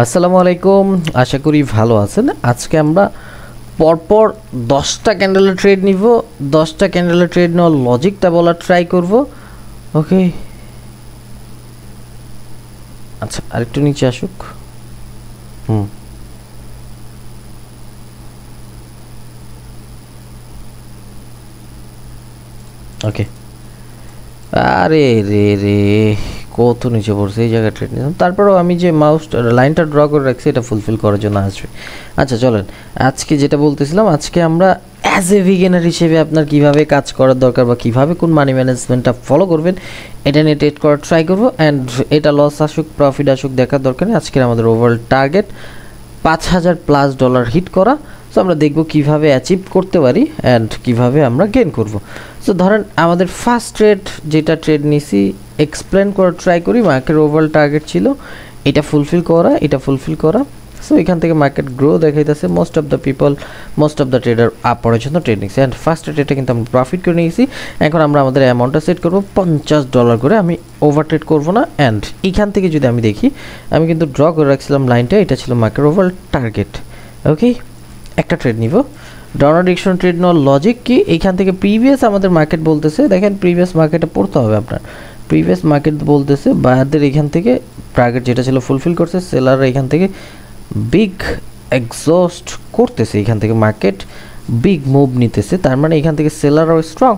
আসসালামু আলাইকুম, আশা করি ভালো আছেন। আজকে আমরা পরপর 10টা ক্যান্ডেলের ট্রেড নিব। 10টা ক্যান্ডেলের ট্রেড নেওয়ার লজিকটা বলার ট্রাই করব। ওকে, আচ্ছা আরেকটু নিচে আসুক। ওকে, আরে রে রে কত নিচে পড়ছে, এই জায়গায় ট্রেড নিলাম। তারপরেও আমি যে মাউস লাইনটা ড্র করে রাখছি এটা ফুলফিল করার জন্য আসবে। আচ্ছা চলেন, আজকে যেটা বলতেছিলাম, আজকে আমরা অ্যাজ এ বিগিনার হিসেবে আপনার কিভাবে কাজ করার দরকার বা কিভাবে কোন মানি ম্যানেজমেন্টটা ফলো করবেন এটা নিয়ে ট্রেড করার ট্রাই করবো। অ্যান্ড এটা লস আসুক প্রফিট আসুক দেখার দরকার নেই। আজকের আমাদের ওভারঅল টার্গেট $5,000+ হিট করা। সো আমরা দেখব কিভাবে অ্যাচিভ করতে পারি অ্যান্ড কিভাবে আমরা গেইন করব। সো ধরেন আমাদের ফার্স্ট ট্রেড যেটা ট্রেড নিছি এক্সপ্লেন করার ট্রাই করি। মার্কেট ওভারঅল টার্গেট ছিল এটা ফুলফিল করা। সো এখান থেকে মার্কেট গ্রো দেখাইতেছে। মোস্ট অফ দ্য ট্রেডার আপরের জন্য ট্রেড নিচ্ছে। অ্যান্ড ফার্স্ট ট্রেডটা কিন্তু আমরা প্রফিট করে নিয়েছি। এখন আমরা আমাদের অ্যামাউন্টটা সেট করবো $50 করে। আমি ওভার ট্রেড করবো না। অ্যান্ড এখান থেকে যদি আমি দেখি, আমি কিন্তু ড্র করে রাখছিলাম লাইনটা, এটা ছিল মার্কেট ওভারঅল টার্গেট। ওকে, একটা ট্রেড নিব। ডাউনার ডিরেকশন ট্রেড নেওয়ার লজিক কি, এইখান থেকে প্রিভিয়াস আমাদের মার্কেট বলতেছে, দেখেন প্রিভিয়াস মার্কেটে পড়তে হবে আপনার। প্রিভিয়াস মার্কেট বলতেছে বায়ারদের এখান থেকে টার্গেট যেটা ছিল ফুলফিল করছে, সেলাররা এখান থেকে বিগ এক্সস্ট করতেছে, এখান থেকে মার্কেট বিগ মুভ নিতেছে। তার মানে এখান থেকে সেলাররাও strong.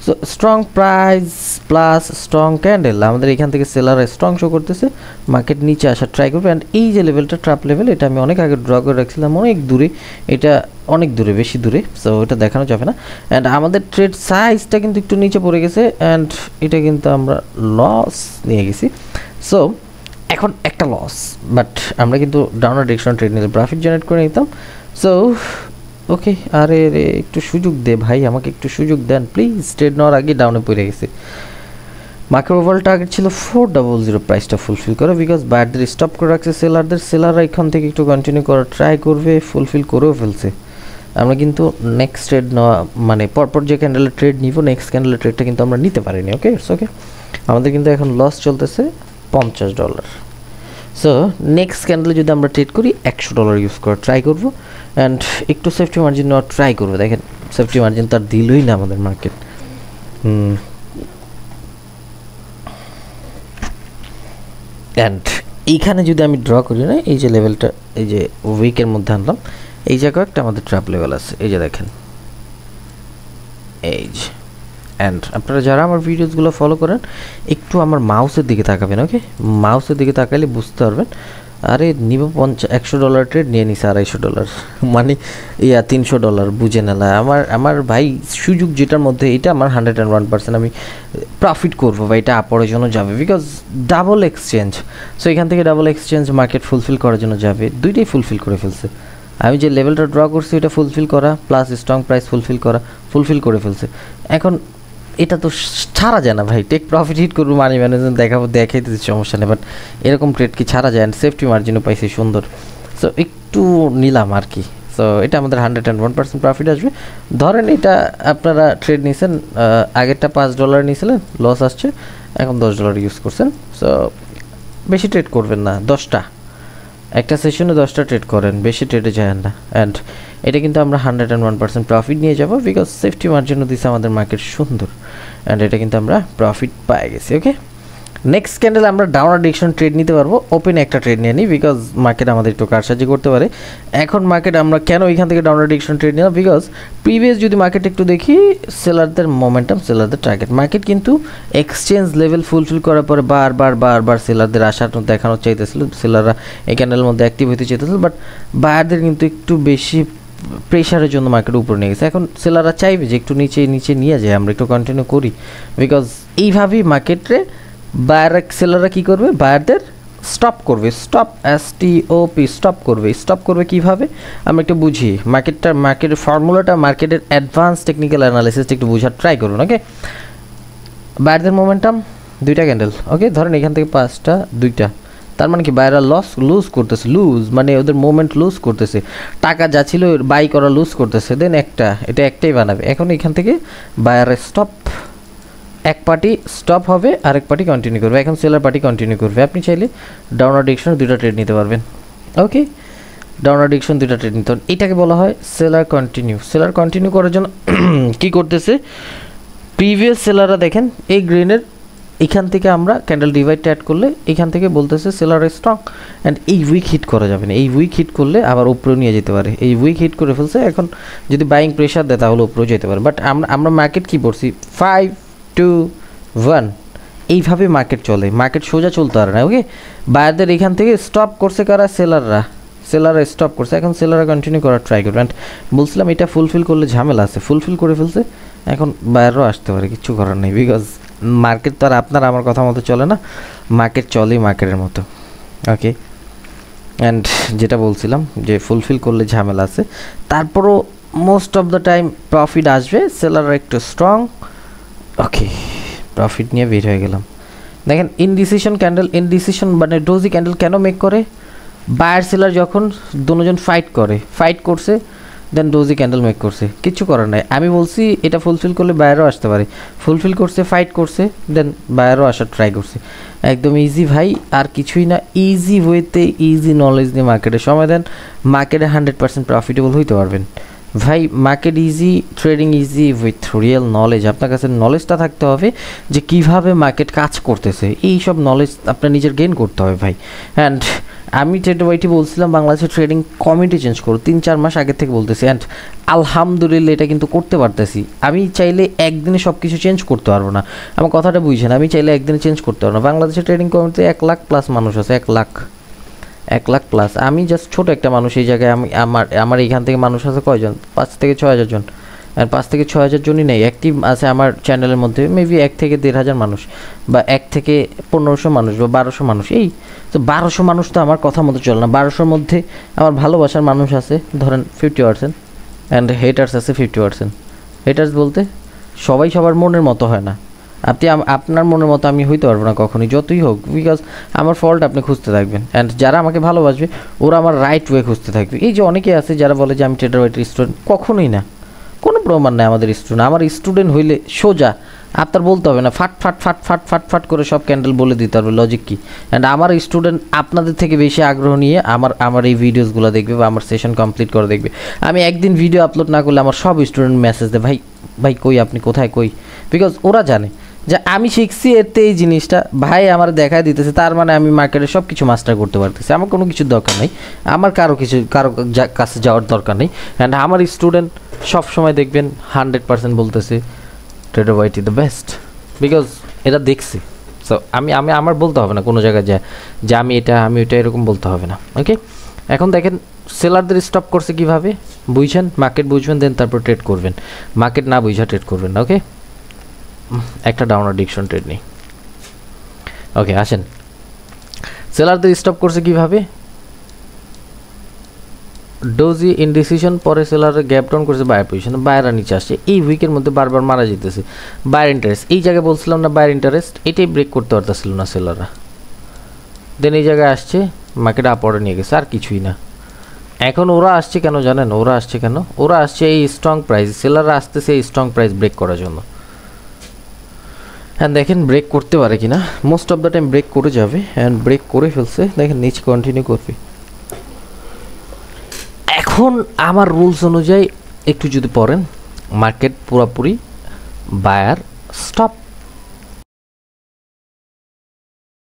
So strong price plus strong candle, আমাদের এখান থেকে সেলাররা স্ট্রং শো করতেছে, মার্কেট নিচে আসার ট্রাই করবে। অ্যান্ড এই যে লেভেলটা ট্র্যাপ লেভেল, এটা আমি অনেক আগে ড্র করে রাখছিলাম, অনেক দূরে, এটা অনেক দূরে, বেশি দূরে। সো এটা দেখানো যাবে না। অ্যান্ড আমাদের ট্রেড সাইজটা কিন্তু একটু নিচে পড়ে গেছে, অ্যান্ড এটা কিন্তু আমরা লস নিয়ে গেছি। সো এখন একটা লস, বাট আমরা কিন্তু ডাউনার ডিরেকশন ট্রেড নিলে প্রফিট জেনারেট করে নিতাম। সো ওকে, আরে রে একটু সুযোগ দে ভাই, আমাকে একটু সুযোগ দেন প্লিজ। ট্রেড নেওয়ার আগে ডাউনে পড়ে গেছে। মার্কেট ওভারঅল টার্গেট ছিল 400, প্রাইসটা ফুলফিল করে, বিকজ বায়ারদের স্টপ করে রাখছে সেলাররা এখান থেকে একটু কন্টিনিউ করার ট্রাই করবে, ফুলফিল করেও ফেলছে। আমরা কিন্তু নেক্সট ট্রেড নেওয়া মানে পরপর যে ক্যান্ডেলের ট্রেড নিব, নেক্সট ক্যান্ডেলের ট্রেডটা কিন্তু আমরা নিতে পারিনি। ওকে ওকে, আমাদের কিন্তু এখন লস চলতেছে $50। সো নেক্সট ক্যান্ডেলে যদি আমরা ট্রেড করি $100 ইউজ করার ট্রাই করবো। অ্যান্ড একটু সেফটি মার্জিন নেওয়ার ট্রাই করবো। দেখেন সেফটি মার্জিন তার দিলই না আমাদের মার্কেট। অ্যান্ড এইখানে যদি আমি ড্র করি না, এই যে লেভেলটা, এই যে উইকের মধ্যে আনলাম, এই জায়গায় একটা আমাদের ট্র্যাপ লেভেল আছে, এই যে দেখেন, এই যে। অ্যান্ড আপনারা যারা আমার ভিডিওসগুলো ফলো করেন একটু আমার মাউসের দিকে তাকাবেন। ওকে, মাউসের দিকে তাকালে বুঝতে পারবেন। আরে নিব $100 ট্রেড নিয়ে নিছে $250, মানে $300 বুঝে নেলা। আমার ভাই সুযোগ যেটার মধ্যে, এটা আমার 101% আমি প্রফিট করবো বা এটা আপরের জন্য যাবে, বিকজ ডাবল এক্সচেঞ্জ। সো এখান থেকে ডাবল এক্সচেঞ্জ মার্কেট ফুলফিল করার জন্য যাবে, দুইটাই ফুলফিল করে ফেলছে। আমি যে লেভেলটা ড্র করছি এটা ফুলফিল করা প্লাস স্ট্রং প্রাইস ফুলফিল করে ফেলছে। এখন এটা তো ছাড়া যায় না ভাই। টেক প্রফিট হিট করবো, মানি ম্যানেজমেন্ট দেখাইতে সমস্যা নেই, বাট এরকম ট্রেড কি ছাড়া যায়? সেফটি মার্জিনও পাইছি সুন্দর। সো একটু নিলাম আর কি। সো এটা আমাদের 101% প্রফিট আসবে। ধরেন এটা আপনারা ট্রেড নিয়েছেন, আগেরটা $5 নিয়েছিলেন, লস আসছে, এখন $10 ইউজ করছেন। সো বেশি ট্রেড করবেন না, 10টা একটা সেশনে 10টা ট্রেড করেন, বেশি ট্রেডে যায় না। অ্যান্ড এটা কিন্তু আমরা 101% প্রফিট নিয়ে যাব, বিকজ সেফটি মার্জিনও দিচ্ছে আমাদের মার্কেট সুন্দর। অ্যান্ড এটা কিন্তু আমরা প্রফিট পেয়ে গেছি। ওকে, নেক্সট ক্যান্ডেল আমরা ডাউনার ডিরেকশন ট্রেড নিতে পারবো। ওপেন একটা ট্রেড নিয়ে নিই, বিকজ মার্কেট আমাদের একটু কারসাজি করতে পারে। এখন মার্কেট আমরা কেন এখান থেকে ডাউনার ডিরেকশন ট্রেড নিলাম, বিকজ প্রিভিয়াস যদি মার্কেট একটু দেখি, সেলারদের মোমেন্টাম, সেলারদের টার্গেট, মার্কেট কিন্তু এক্সচেঞ্জ লেভেল ফুলফিল করার পরে বারবার সেলারদের আশার দেখানো চাইতেছিল, সেলাররা এই ক্যান্ডেলের মধ্যে অ্যাক্টিভ হতে চাইতেছিল, বাট বায়ারদের কিন্তু একটু বেশি প্রেশারের জন্য মার্কেট উপরে নিয়ে গেছে। এখন সেলাররা চাইবে যে একটু নিচে নিয়ে যায়, আমরা একটু কন্টিনিউ করি, বিকজ এইভাবেই মার্কেটে সেলাররা কী করবে, বায়ারদের স্টপ করবে কীভাবে আমরা একটু বুঝি। মার্কেটের ফর্মুলাটা, মার্কেটের অ্যাডভান্স টেকনিক্যাল অ্যানালিসিসটা একটু বোঝার ট্রাই করুন। ওকে, বায়ারদের মোমেন্টাম 2টা ক্যান্ডেল। ওকে, ধরেন এখান থেকে 5টা 2টা, তার মানে কি বায়াররা লুজ করতেছে, মানে ওদের মোমেন্ট লুজ করতেছে, টাকা যা ছিল বাই করা লুজ করতেছে। দেন এটা একটাই বানাবে। এখন এখান থেকে বায়ারের স্টপ, এক পার্টি স্টপ হবে, আরেক পার্টি কন্টিনিউ করবে। এখন সেলার পার্টি কন্টিনিউ করবে। আপনি চাইলে ডাউনার ডিরেকশনে 2টা ট্রেড নিতে পারবেন। ওকে, ডাউনওয়ার্ড ডিরেকশন দুইটা ট্রেড নিতে হবে। এটাকে বলা হয় সেলার কন্টিনিউ। সেলার কন্টিনিউ করার জন্য কি করতেছে, প্রিভিয়াস সেলাররা দেখেন এই গ্রেনের এখান থেকে আমরা ক্যান্ডেল ডিভাইডটা অ্যাড করলে এখান থেকে বলতেছে সেলার স্ট্রং, অ্যান্ড এই উইক হিট করা যাবে না। এই উইক হিট করলে আবার উপরে নিয়ে যেতে পারে। এই উইক হিট করে ফেলছে, এখন যদি বাইং প্রেশার দেয় তাহলে উপরেও যেতে পারে। বাট আমরা মার্কেট কী পড়ছি, 5 2 1 এইভাবে মার্কেট চলে। মার্কেট সোজা চলতে পারে না। ওকে, বায়ারদের এখান থেকে স্টপ করছে কারা, সেলাররা স্টপ করছে। এখন সেলাররা কন্টিনিউ করার ট্রাই করবে। অ্যান্ড বলছিলাম এটা ফুলফিল করলে ঝামেলা আছে, ফুলফিল করে ফেলছে। এখন বায়ারও আসতে পারে, কিছু করার নেই, বিকজ মার্কেট তো আর আপনার আমার কথা মতো চলে না, মার্কেট চলেই মার্কেটের মতো। ওকে, অ্যান্ড যেটা বলছিলাম যে ফুলফিল করলে ঝামেলা আছে, তারপরও most of the time profit আসবে, সেলাররা একটু স্ট্রং। ওকে, প্রফিট নিয়ে বের হয়ে গেলাম। দেখেন ইনডিসিশন ক্যান্ডেল, ইনডিসিশন মানে ডোজি ক্যান্ডেল কেন মেক করে, বায়ার সেলার যখন দুজন ফাইট করছে দেন ডোজি ক্যান্ডেল মেক করছে, কিছু করার নাই। আমি বলছি এটা ফুলফিল করলে বায়ারও আসতে পারে, ফুলফিল করছে, ফাইট করছে, দেন বায়ারও আসার ট্রাই করছে। একদম ইজি ভাই, আর কিছুই না। ইজি ওয়েতে ইজি নলেজ নিয়ে মার্কেটে সময় দেন, মার্কেটে 100% প্রফিটেবল হইতে পারবেন ভাই। Market easy, trading easy with real knowledge. আপনার কাছে নলেজটা থাকতে হবে যে কিভাবে মার্কেট কাজ করতেছে, এই সব নলেজ আপনার নিজের গেইন করতে হবে ভাই। অ্যান্ড আমি ট্রেডওয়াইটি বলছিলাম বাংলাদেশের ট্রেডিং কমিটি চেঞ্জ করো, 3-4 মাস আগে থেকে বলতেছি, অ্যান্ড আলহামদুলিল্লাহ এটা কিন্তু করতে পারতেছি। আমি চাইলে একদিনে সব কিছু চেঞ্জ করতে পারবো না, আমার কথাটা বুঝছেন, আমি চাইলে একদিনে চেঞ্জ করতে পারবো না। বাংলাদেশের ট্রেডিং কমিটিতে 1 লাখ প্লাস মানুষ আছে, 1 লাখ প্লাস। আমি জাস্ট ছোটো একটা মানুষ এই জায়গায়। আমি আমার এইখান থেকে মানুষ আছে কয়জন, 5 থেকে 6 হাজার জন। আর 5 থেকে 6 হাজার জনই নেই, অ্যাক্টিভ আছে আমার চ্যানেলের মধ্যে মেবি 1 থেকে 1.5 হাজার মানুষ, বা 1 থেকে 1500 মানুষ, বা 1200 মানুষ। এই তো 1200 মানুষ তো আমার কথা মতো চলে না। 1200-র মধ্যে আমার ভালোবাসার মানুষ আছে ধরেন 50%, অ্যান্ড হেটার্স আছে 50%। হেটার্স বলতে সবাই সবার মনের মতো হয় না। আপনি আপনার মনের মতো আমি হইতে পারবো না কখনই, যতই হোক, বিকজ আমার ফল্ট আপনি খুঁজতে থাকবেন। অ্যান্ড যারা আমাকে ভালোবাসবে ওরা আমার রাইট ওয়ে খুঁজতে থাকবে। এই যে অনেকে আছে যারা বলে যে আমি ট্রেডওয়াইটির স্টুডেন্ট, কখনোই না, কোনো প্রমাণ নেই আমাদের স্টুডেন্ট। আমার স্টুডেন্ট হইলে সোজা আপনার বলতে হবে না, ফাট ফাট ফাট ফাট ফাট ফাট করে সব ক্যান্ডেল বলে দিতে হবে লজিক কী। অ্যান্ড আমার স্টুডেন্ট আপনাদের থেকে বেশি আগ্রহ নিয়ে আমার এই ভিডিওসগুলো দেখবে বা আমার সেশন কমপ্লিট করে দেখবে। আমি একদিন ভিডিও আপলোড না করলে আমার সব স্টুডেন্ট মেসেজ দেয়, ভাই কই আপনি, কোথায় কই, বিকজ ওরা জানে যে আমি শিখছি এতে এই জিনিসটা ভাই আমার দেখায় দিতেছে, তার মানে আমি মার্কেটে সব কিছু মাস্টার করতে পারতেছি। আমার কোনো কিছুর দরকার নেই, আমার কারো কাছে যাওয়ার দরকার নেই। অ্যান্ড আমার স্টুডেন্ট সবসময় দেখবেন 100% বলতেছে ট্রেডওয়াইটি দ্য বেস্ট, বিকজ এটা দেখছি। সো আমি আমার বলতে হবে না কোনো জায়গায় যায় যে আমি ওইটা এরকম বলতে হবে না। ওকে, এখন দেখেন সেলারদের স্টপ করছে কীভাবে বুঝছেন, মার্কেট বুঝবেন দেন তারপর ট্রেড করবেন, মার্কেট না বুঝা ট্রেড করবেন না। ওকে, একটা ডাউনওয়ার্ড ডিরেকশন ট্রেড নেই। ওকে, আসেন সেলারদের স্টপ করছে কিভাবে, ডোজি ইনডিসিশন, পরে সেলারের গ্যাপ ডাউন করছে বায়ার পজিশন, বায়াররা নিচে আসছে। এই উইকের মধ্যে বারবার মারা যেতেছে বায়ার ইন্টারেস্ট। এই জায়গায় বলছিলাম না বায়ার ইন্টারেস্ট, এটাই ব্রেক করতে পারতেছিল না সেলাররা। দেন এই জায়গায় আসছে, মার্কেট আপওয়ার্ডে নিয়ে গেছে, আর কিছুই না। এখন ওরা আসছে কেন জানেন, ওরা আসছে এই স্ট্রং প্রাইস, সেলাররা আসতেছে এই স্ট্রং প্রাইস ব্রেক করার জন্য। হ্যাঁ দেখেন ব্রেক করতে পারে কিনা, most of the time break করে যাবে, অ্যান্ড ব্রেক করে ফেলছে। দেখেন নিচে কন্টিনিউ করবে। এখন আমার রুলস অনুযায়ী একটু যদি পড়েন, মার্কেট পুরোপুরি বায়ার স্টপ